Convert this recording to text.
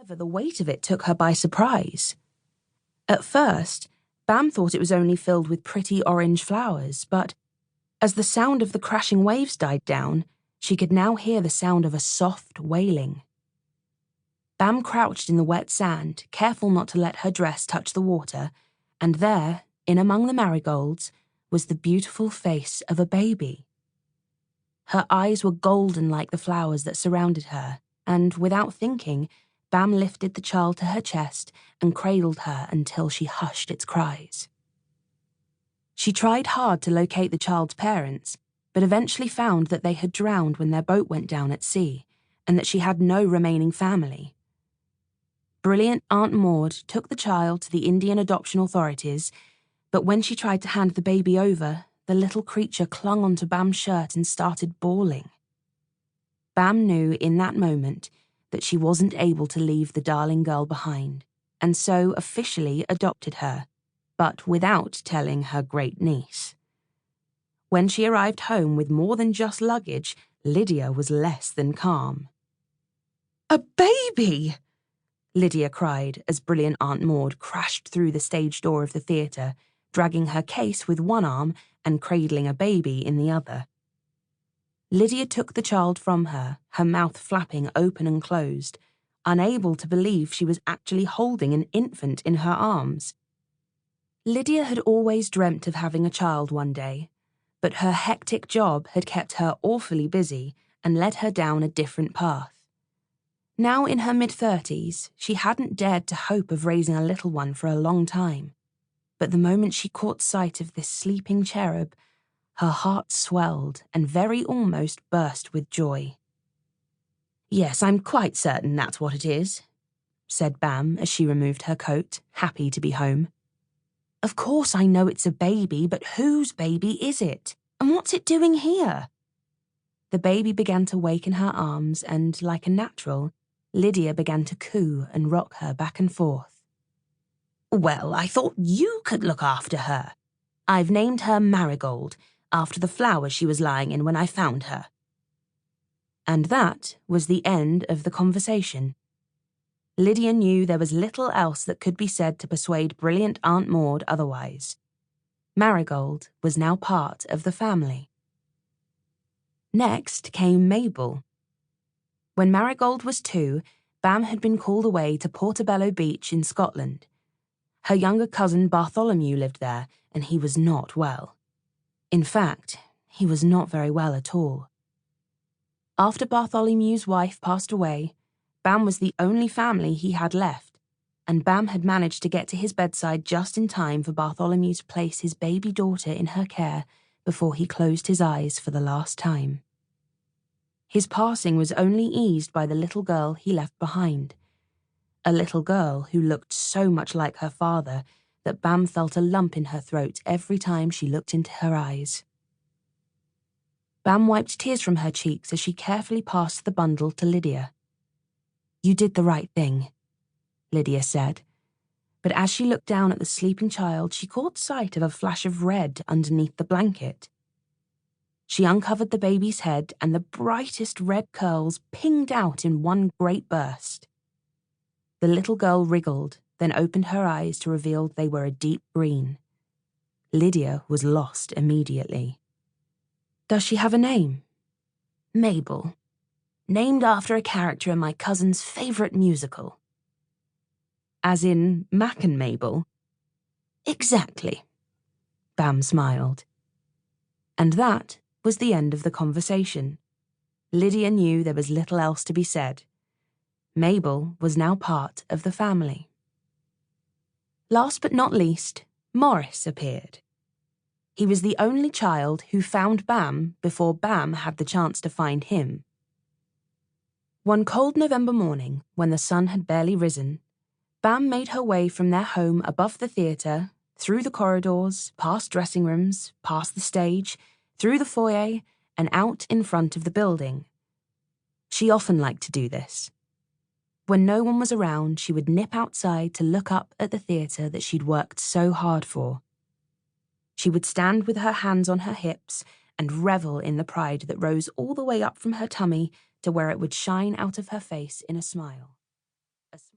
However, the weight of it took her by surprise. At first, Bam thought it was only filled with pretty orange flowers, but as the sound of the crashing waves died down, she could now hear the sound of a soft wailing. Bam crouched in the wet sand, careful not to let her dress touch the water, and there, in among the marigolds, was the beautiful face of a baby. Her eyes were golden like the flowers that surrounded her, and without thinking, Bam lifted the child to her chest and cradled her until she hushed its cries. She tried hard to locate the child's parents, but eventually found that they had drowned when their boat went down at sea, and that she had no remaining family. Brilliant Aunt Maude took the child to the Indian adoption authorities, but when she tried to hand the baby over, the little creature clung onto Bam's shirt and started bawling. Bam knew in that moment that she wasn't able to leave the darling girl behind, and so officially adopted her, but without telling her great niece. When she arrived home with more than just luggage, Lydia was less than calm. "A baby!" Lydia cried as Brilliant Aunt Maude crashed through the stage door of the theatre, dragging her case with one arm and cradling a baby in the other. Lydia took the child from her, her mouth flapping open and closed, unable to believe she was actually holding an infant in her arms. Lydia had always dreamt of having a child one day, but her hectic job had kept her awfully busy and led her down a different path. Now in her mid-30s, she hadn't dared to hope of raising a little one for a long time, but the moment she caught sight of this sleeping cherub, her heart swelled and very almost burst with joy. "Yes, I'm quite certain that's what it is," said Bam as she removed her coat, happy to be home. "Of course I know it's a baby, but whose baby is it? And what's it doing here?" The baby began to wake in her arms and, like a natural, Lydia began to coo and rock her back and forth. "Well, I thought you could look after her. I've named her Marigold, after the flower she was lying in when I found her." And that was the end of the conversation. Lydia knew there was little else that could be said to persuade Brilliant Aunt Maude otherwise. Marigold was now part of the family. Next came Mabel. When Marigold was 2, Bam had been called away to Portobello Beach in Scotland. Her younger cousin Bartholomew lived there, and he was not well. In fact, he was not very well at all. After Bartholomew's wife passed away, Bam was the only family he had left, and Bam had managed to get to his bedside just in time for Bartholomew to place his baby daughter in her care before he closed his eyes for the last time. His passing was only eased by the little girl he left behind, a little girl who looked so much like her father that Bam felt a lump in her throat every time she looked into her eyes. Bam wiped tears from her cheeks as she carefully passed the bundle to Lydia. "You did the right thing," Lydia said, but as she looked down at the sleeping child, she caught sight of a flash of red underneath the blanket. She uncovered the baby's head, and the brightest red curls pinged out in one great burst. The little girl wriggled, then opened her eyes to reveal they were a deep green. Lydia was lost immediately. "Does she have a name?" "Mabel. Named after a character in my cousin's favourite musical." "As in Mac and Mabel?" "Exactly." Bam smiled. And that was the end of the conversation. Lydia knew there was little else to be said. Mabel was now part of the family. Last but not least, Morris appeared. He was the only child who found Bam before Bam had the chance to find him. One cold November morning, when the sun had barely risen, Bam made her way from their home above the theatre, through the corridors, past dressing rooms, past the stage, through the foyer, and out in front of the building. She often liked to do this. When no one was around, she would nip outside to look up at the theatre that she'd worked so hard for. She would stand with her hands on her hips and revel in the pride that rose all the way up from her tummy to where it would shine out of her face in a smile.